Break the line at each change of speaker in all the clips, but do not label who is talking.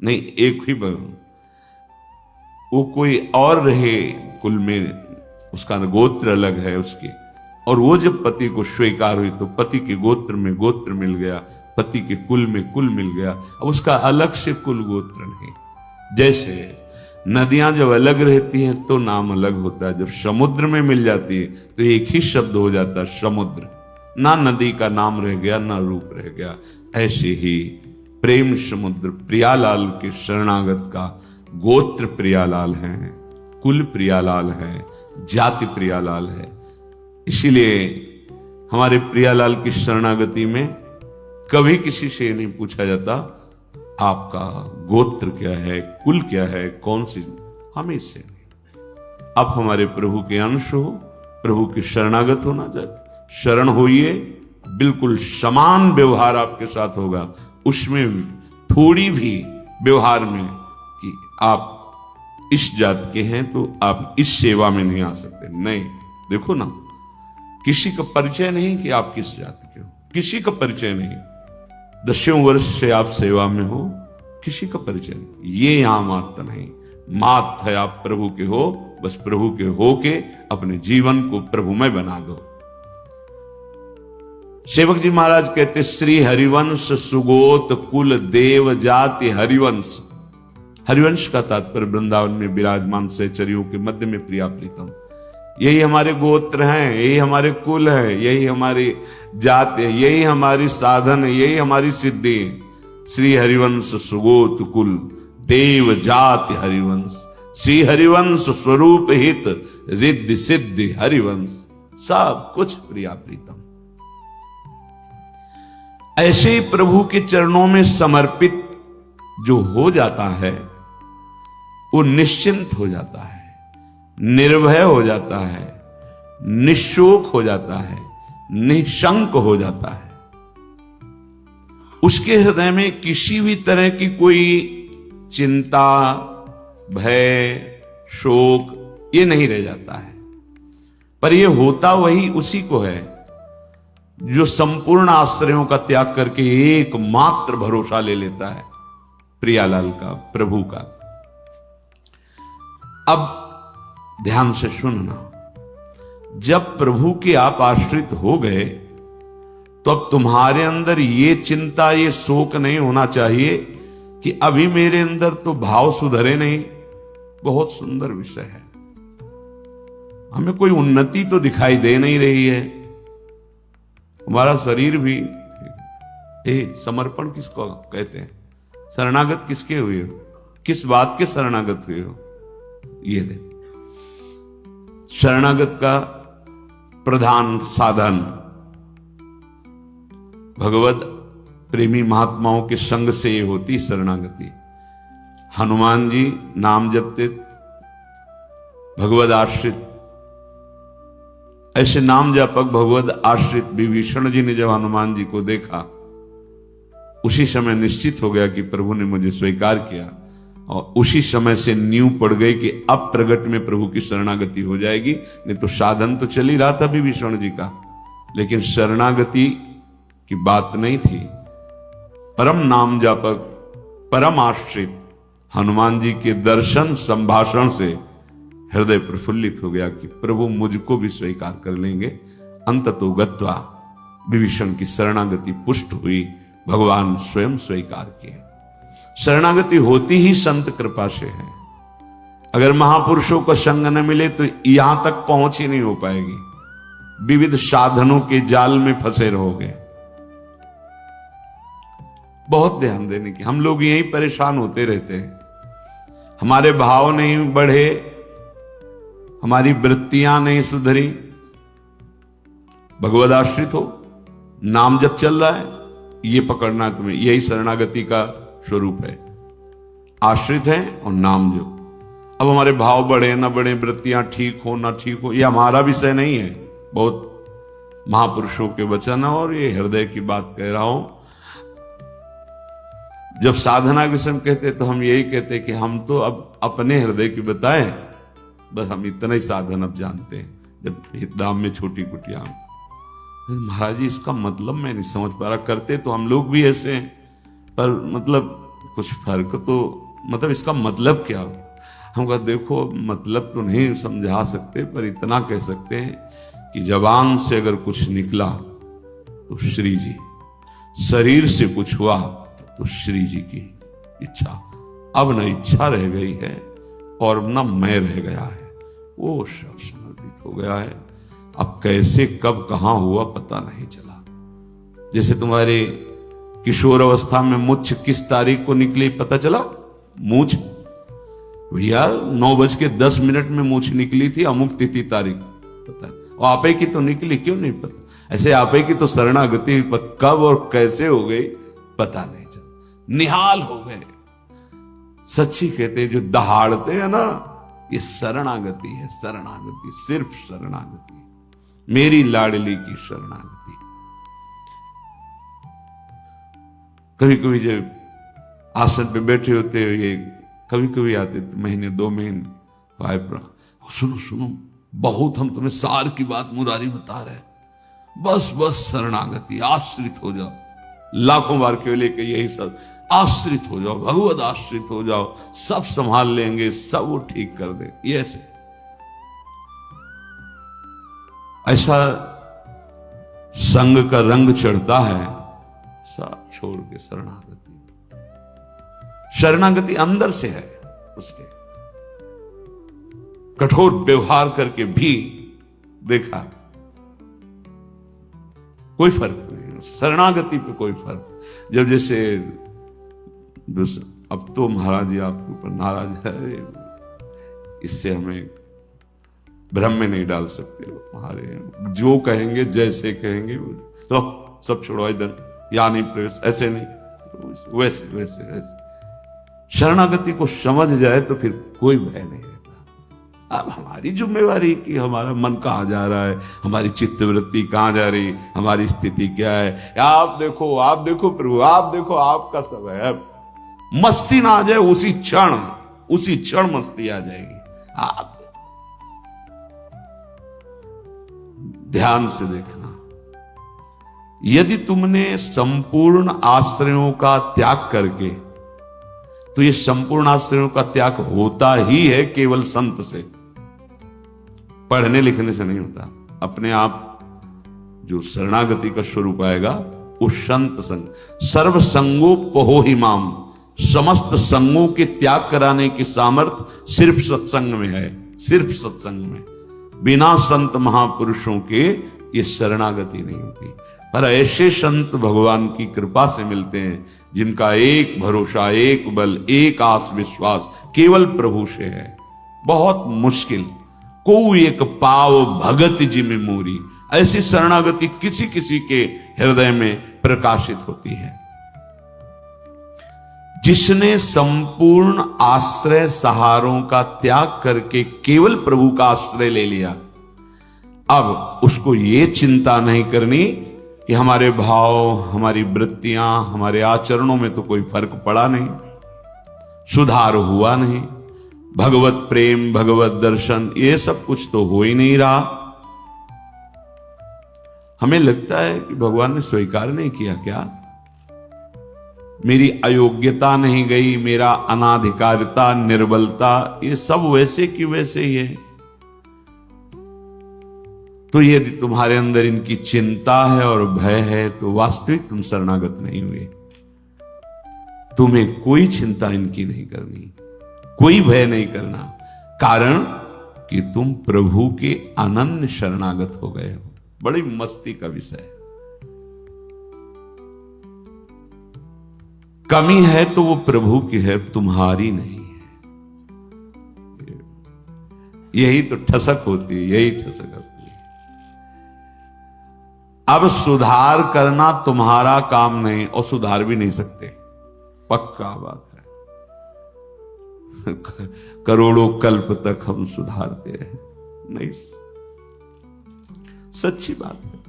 नहीं, एक ही वो कोई और रहे कुल में, उसका गोत्र अलग है उसके, और वो जब पति को स्वीकार हुई तो पति के गोत्र में गोत्र मिल गया, पति के कुल में कुल मिल गया, अब उसका अलग से कुल गोत्र नहीं। जैसे नदियां जब अलग रहती हैं तो नाम अलग होता है, जब समुद्र में मिल जाती है तो एक ही शब्द हो जाता है समुद्र, ना नदी का नाम रह गया ना रूप रह गया। ऐसे ही प्रेम समुद्र प्रियालाल के शरणागत का गोत्र प्रियालाल है, कुल प्रियालाल है, जाति प्रियालाल है। इसीलिए हमारे प्रियालाल की शरणागति में कभी किसी से नहीं पूछा जाता आपका गोत्र क्या है, कुल क्या है, कौन सी, हमें इससे नहीं। आप हमारे प्रभु के अंश हो, प्रभु के शरणागत होना चाहिए, शरण होइए, बिल्कुल समान व्यवहार आपके साथ होगा। उसमें थोड़ी भी व्यवहार में कि आप इस जात के हैं तो आप इस सेवा में नहीं आ सकते, नहीं। देखो ना, किसी का परिचय नहीं कि आप किस जाति के हो, किसी का परिचय नहीं। 10 वर्ष से आप सेवा में हो, किसी का परिचय नहीं। ये यहां मात नहीं, मात है आप प्रभु के हो, बस प्रभु के हो के अपने जीवन को प्रभुमय बना दो। सेवक जी महाराज कहते, श्री हरिवंश सुगोत कुल देव जाति हरिवंश। हरिवंश का तात्पर्य वृंदावन में विराजमान सहचरियों के मध्य में प्रिया प्रीतम, यही हमारे गोत्र हैं, यही हमारे कुल है, यही हमारी जात है, यही हमारी साधन है, यही हमारी सिद्धि है। श्री हरिवंश सुगोत कुल देव जाति हरिवंश, श्री हरिवंश स्वरूप हित रिद्धि सिद्धि हरिवंश, सब कुछ प्रिया प्रीतम। ऐसे ही प्रभु के चरणों में समर्पित जो हो जाता है वो निश्चिंत हो जाता है, निर्भय हो जाता है, निशोक हो जाता है, निशंक हो जाता है। उसके हृदय में किसी भी तरह की कोई चिंता, भय, शोक ये नहीं रह जाता है। पर ये होता वही उसी को है जो संपूर्ण आश्रयों का त्याग करके एकमात्र भरोसा ले लेता है प्रियालाल का, प्रभु का। अब ध्यान से सुनना, जब प्रभु के आप आश्रित हो गए तो अब तुम्हारे अंदर ये चिंता, ये शोक नहीं होना चाहिए कि अभी मेरे अंदर तो भाव सुधरे नहीं। बहुत सुंदर विषय है, हमें कोई उन्नति तो दिखाई दे नहीं रही है, हमारा शरीर भी। समर्पण किसको कहते हैं, शरणागत किसके हुए हो, किस बात के शरणागत हुए हो, ये दे। शरणागत का प्रधान साधन भगवत प्रेमी महात्माओं के संग से ये होती शरणागति। हनुमान जी नाम जपते, भगवत आश्रित, ऐसे नाम जापक भगवत आश्रित विभीषण जी ने जब हनुमान जी को देखा, उसी समय निश्चित हो गया कि प्रभु ने मुझे स्वीकार किया, और उसी समय से नींव पड़ गई कि अब प्रगट में प्रभु की शरणागति हो जाएगी। नहीं तो साधन तो चल ही रहा था विभीषण जी का, लेकिन शरणागति की बात नहीं थी। परम नाम जापक, परम आश्रित हनुमान जी के दर्शन संभाषण से हृदय प्रफुल्लित हो गया कि प्रभु मुझको भी स्वीकार कर लेंगे। अंततो गत्वा विभीषण की शरणागति पुष्ट हुई, भगवान स्वयं स्वीकार किए। शरणागति होती ही संत कृपा से है। अगर महापुरुषों का संग न मिले तो यहां तक पहुंच ही नहीं हो पाएगी, विविध साधनों के जाल में फंसे रहोगे। बहुत ध्यान देने की, हम लोग यही परेशान होते रहते हैं, हमारे भाव नहीं बढ़े, हमारी वृत्तियां नहीं सुधरी। भगवद आश्रित हो, नाम जब चल रहा है ये पकड़ना है तुम्हें, यही शरणागति का स्वरूप है। आश्रित है और नाम जप। अब हमारे भाव बढ़े ना बढ़े, वृत्तियां ठीक हो ना ठीक हो, ये हमारा विषय नहीं है। बहुत महापुरुषों के वचन और ये हृदय की बात कह रहा हूं। जब साधना के समय कहते तो हम यही कहते कि हम तो अब अपने हृदय की बताएं, बस हम इतना ही साधन अब जानते हैं। जब हितधाम में छोटी कुटिया, महाराज जी इसका मतलब मैं नहीं समझ पा रहा, करते तो हम लोग भी ऐसे हैं, पर मतलब कुछ फर्क तो, मतलब इसका मतलब क्या? हम कहा देखो मतलब तो नहीं समझा सकते, पर इतना कह सकते हैं कि जबान से अगर कुछ निकला तो श्री जी, शरीर से कुछ हुआ तो श्री जी की इच्छा। अब न इच्छा रह गई है और न मैं रह गया है, वो सब समर्पित हो गया है। अब कैसे कब कहां हुआ पता नहीं चला। जैसे तुम्हारे किशोर अवस्था में मुछ किस तारीख को निकली पता चला? मूछ भैया 9:10 में मूछ निकली थी, अमुक तिथि तारीख पता नहीं। और आपे की तो निकली, क्यों नहीं पता? ऐसे आपे की तो शरणागति कब और कैसे हो गई पता नहीं चला, निहाल हो गए। सच्ची कहते जो दहाड़ते हैं ना, ये शरणागति है, शरणागति, सिर्फ शरणागति, मेरी लाडली की शरणागति। कभी कभी जब आसन पे बैठे होते हो, ये कभी कभी आते थे महीने 2 महीने, सुनो सुनो बहुत हम तुम्हें सार की बात मुरारी बता रहे, बस बस शरणागति, आश्रित हो जाओ। लाखों बार केवल लेके यही सब, आश्रित हो जाओ, भगवत आश्रित हो जाओ, सब संभाल लेंगे, सब वो ठीक कर दे। ये ऐसा संग का रंग चढ़ता है, सब छोड़ के शरणागति। शरणागति अंदर से है उसके। कठोर व्यवहार करके भी देखा कोई फर्क नहीं, शरणागति पे कोई फर्क। जब जैसे अब तो महाराज जी आपके ऊपर नाराज है, इससे हमें भ्रम में नहीं डाल सकते लोग, हमारे जो कहेंगे जैसे कहेंगे तो सब छोड़ो इधर, या नहीं प्रवेश, ऐसे नहीं, वैसे वैसे वैसे। शरणागति को समझ जाए तो फिर कोई भय नहीं रहता। अब हमारी जिम्मेवारी कि हमारा मन कहां जा रहा है, हमारी चित्तवृत्ति कहां जा रही, हमारी स्थिति क्या है। आप देखो प्रभु, आप देखो, आपका सब है। मस्ती ना आ जाए उसी क्षण मस्ती आ जाएगी। आप ध्यान से देखना, यदि तुमने संपूर्ण आश्रयों का त्याग करके, तो ये संपूर्ण आश्रयों का त्याग होता ही है केवल संत से, पढ़ने लिखने से नहीं होता। अपने आप जो शरणागति का स्वरूप आएगा वो संत संग, सर्व संगोपहो हिमाम, समस्त संगों के त्याग कराने की सामर्थ्य सिर्फ सत्संग में है, सिर्फ सत्संग में। बिना संत महापुरुषों के ये शरणागति नहीं होती। पर ऐसे संत भगवान की कृपा से मिलते हैं जिनका एक भरोसा, एक बल, एक आस विश्वास केवल प्रभु से है। बहुत मुश्किल को एक पाव भगत जिमि मोरी, ऐसी शरणागति किसी किसी के हृदय में प्रकाशित होती है। जिसने संपूर्ण आश्रय सहारों का त्याग करके केवल प्रभु का आश्रय ले लिया, अब उसको ये चिंता नहीं करनी कि हमारे भाव, हमारी वृत्तियां, हमारे आचरणों में तो कोई फर्क पड़ा नहीं, सुधार हुआ नहीं, भगवत प्रेम, भगवत दर्शन, ये सब कुछ तो हो ही नहीं रहा। हमें लगता है कि भगवान ने स्वीकार नहीं किया क्या? मेरी अयोग्यता नहीं गई, मेरा अनाधिकारिता, निर्बलता, ये सब वैसे की वैसे ही है। तो यदि तुम्हारे अंदर इनकी चिंता है और भय है तो वास्तविक तुम शरणागत नहीं हुए। तुम्हें कोई चिंता इनकी नहीं करनी, कोई भय नहीं करना, कारण कि तुम प्रभु के अनन्य शरणागत हो गए हो। बड़ी मस्ती का विषय। कमी है तो वो प्रभु की है, तुम्हारी नहीं है। यही तो ठसक होती है, यही ठसक होती है। अब सुधार करना तुम्हारा काम नहीं, और सुधार भी नहीं सकते, पक्का बात है। करोड़ों कल्प तक हम सुधारते रहे नहीं, सच्ची बात है।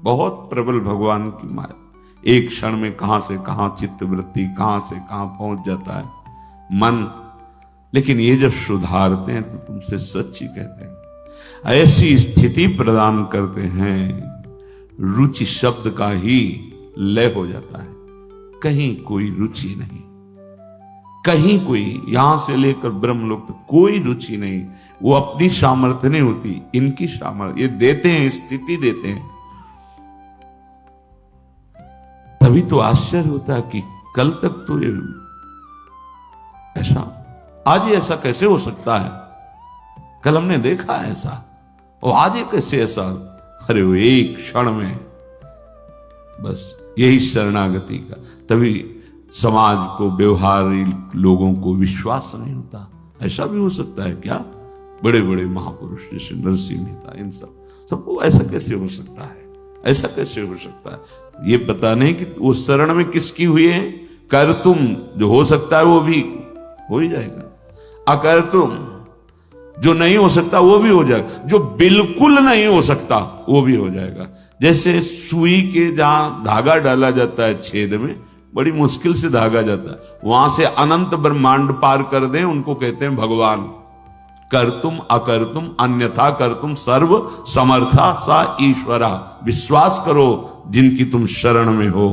बहुत प्रबल भगवान की माया, एक क्षण में कहां से कहां चित्तवृत्ति, कहां से कहां पहुंच जाता है मन। लेकिन ये जब सुधारते हैं तो तुमसे सच्ची कहते हैं, ऐसी स्थिति प्रदान करते हैं, रुचि शब्द का ही लय हो जाता है, कहीं कोई रुचि नहीं। कहीं कोई यहां से लेकर ब्रह्मलोक तक कोई रुचि नहीं। वो अपनी सामर्थ्य नहीं होती, इनकी सामर्थ्य ये देते हैं, स्थिति देते हैं। तभी तो आश्चर्य होता है कि कल तक तो ये ऐसा, आज ये ऐसा कैसे हो सकता है? कल हमने देखा ऐसा, और आज ये कैसे ऐसा? अरे वो एक क्षण में, बस यही शरणागति का। तभी समाज को, व्यवहारी लोगों को विश्वास नहीं होता। ऐसा भी हो सकता है क्या? बड़े बड़े महापुरुष जैसे नरसिंह मेहता, इन सबको ऐसा कैसे हो सकता है? ऐसा कैसे हो सकता है? ये पता नहीं कि वो शरण में किसकी हुई है। कर तुम, जो हो सकता है वो भी हो ही जाएगा, अकर तुम, जो नहीं हो सकता वो भी हो जाएगा, जो बिल्कुल नहीं हो सकता वो भी हो जाएगा। जैसे सुई के जहां धागा डाला जाता है छेद में, बड़ी मुश्किल से धागा जाता है, वहां से अनंत ब्रह्मांड पार कर दें, उनको कहते हैं भगवान। कर तुम अकर तुम अन्यथा कर तुम सर्व समर्था सा ईश्वरा। विश्वास करो जिनकी तुम शरण में हो।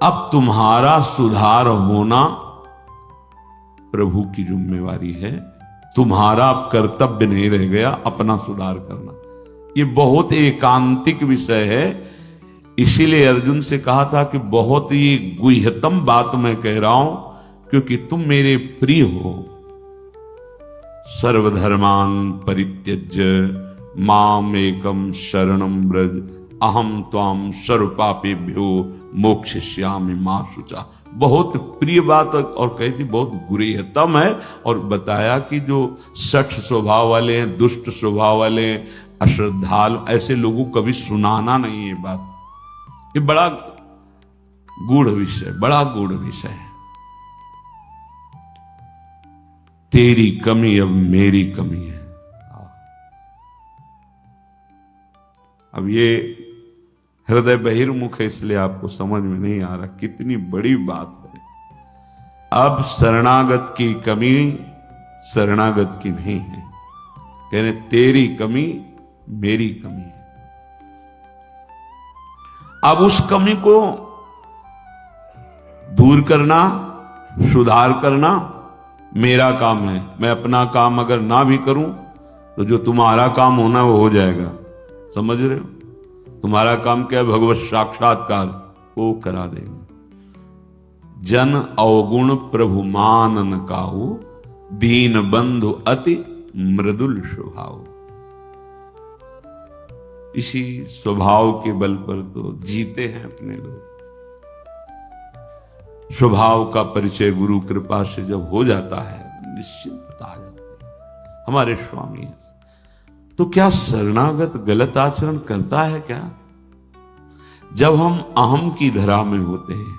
अब तुम्हारा सुधार होना प्रभु की जिम्मेवारी है। तुम्हारा अब कर्तव्य नहीं रह गया अपना सुधार करना। ये बहुत एकांतिक विषय है। इसीलिए अर्जुन से कहा था कि बहुत ही गुह्यतम बात मैं कह रहा हूं, क्योंकि तुम मेरे प्रिय हो। सर्वधर्मान परित्यज्य माम एकम शरणम व्रज अहम त्वाम सर्व पापेभ्यो मोक्षयिष्यामि मा शुचा। बहुत प्रिय बात, और कहती बहुत गुह्यतम है। और बताया कि जो सठ स्वभाव वाले हैं, दुष्ट स्वभाव वाले हैं, अश्रद्धालु, ऐसे लोगों को कभी सुनाना नहीं है बात। ये बड़ा गूढ़ विषय, बड़ा गूढ़ विषय है। तेरी कमी अब मेरी कमी है। अब ये हृदय बहिर्मुख है, इसलिए आपको समझ में नहीं आ रहा कितनी बड़ी बात है। अब शरणागत की कमी शरणागत की नहीं है, कहने तेरी कमी मेरी कमी है। अब उस कमी को दूर करना, सुधार करना मेरा काम है। मैं अपना काम अगर ना भी करूं तो जो तुम्हारा काम होना वो हो जाएगा। समझ रहे हो? तुम्हारा काम क्या है? भगवत साक्षात्कार, वो करा देंगे। जन अवगुण प्रभु मानन काहू, दीन बंधु अति मृदुल स्वभाव। इसी स्वभाव के बल पर तो जीते हैं अपने लोग। स्वभाव का परिचय गुरु कृपा से जब हो जाता है, निश्चिंतता आ जाती है। हमारे स्वामी हैं। तो क्या शरणागत गलत आचरण करता है क्या? जब हम अहम की धरा में होते हैं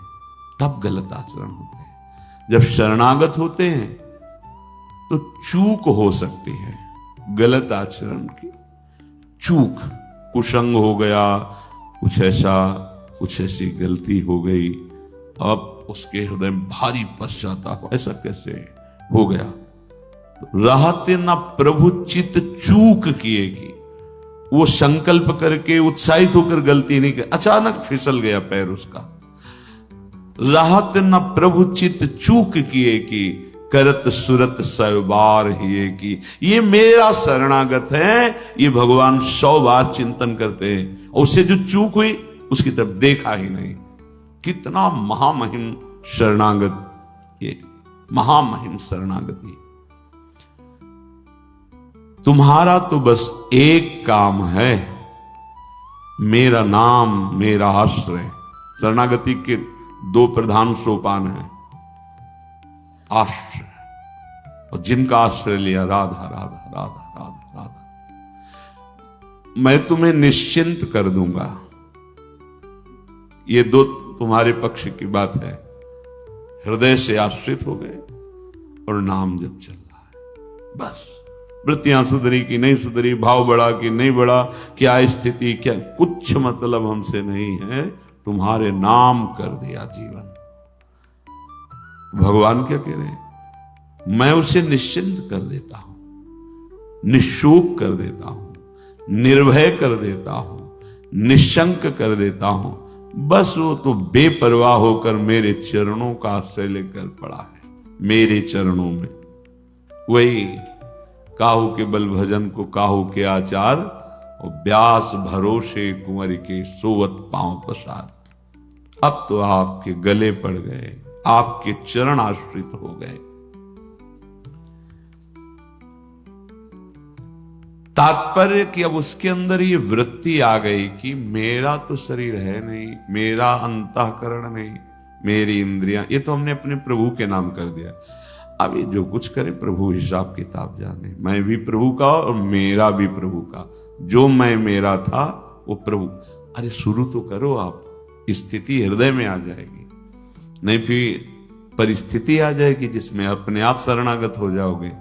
तब गलत आचरण होते हैं। जब शरणागत होते हैं तो चूक हो सकती है, गलत आचरण की चूक, कुसंग हो गया, कुछ ऐसी गलती हो गई, अब उसके हृदय में भारी पश्चाताप। ऐसा कैसे हो गया? रहते न प्रभु चित चूक किए की, वो संकल्प करके उत्साहित होकर गलती नहीं कर, अचानक फिसल गया पैर उसका। रहते न प्रभु चित चूक किए की, करत सुरत 100 बार ही की। ये मेरा शरणागत है, ये भगवान 100 बार चिंतन करते हैं, और उससे जो चूक हुई उसकी तरफ देखा ही नहीं। कितना महामहिम शरणागत, ये महामहिम शरणागति। तुम्हारा तो बस एक काम है, मेरा नाम मेरा आश्रय। शरणागति के 2 प्रधान सोपान हैं, आश्रय, और जिनका आश्रय लिया राधा राधा राधा राधा राधा, मैं तुम्हें निश्चिंत कर दूंगा। ये 2 तुम्हारे पक्ष की बात है। हृदय से आश्रित हो गए और नाम जब चल रहा है, बस वृत्तियां सुधरी कि नहीं सुधरी, भाव बढ़ा कि नहीं बढ़ा, क्या स्थिति, क्या, कुछ मतलब हमसे नहीं है। तुम्हारे नाम कर दिया जीवन। भगवान क्या कह रहे हैं? मैं उसे निश्चिंत कर देता हूं, निशोक कर देता हूं, निर्भय कर देता हूं, निशंक कर देता हूं। बस वो तो बेपरवाह होकर मेरे चरणों का आश्रय लेकर पड़ा है, मेरे चरणों में। वही काहू के बल भजन को काहू के आचार, और व्यास भरोसे कुंवर के सोवत पांव पसार। अब तो आपके गले पड़ गए, आपके चरण आश्रित हो गए। तात्पर्य कि अब उसके अंदर ये वृत्ति आ गई कि मेरा तो शरीर है नहीं, मेरा अंतःकरण नहीं, मेरी इंद्रियां, ये तो हमने अपने प्रभु के नाम कर दिया। अब ये जो कुछ करे प्रभु हिसाब किताब जाने। मैं भी प्रभु का और मेरा भी प्रभु का। जो मैं मेरा था वो प्रभु। अरे शुरू तो करो आप, स्थिति हृदय में आ जाएगी, नहीं फिर परिस्थिति आ जाएगी जिसमें अपने आप शरणागत हो जाओगे।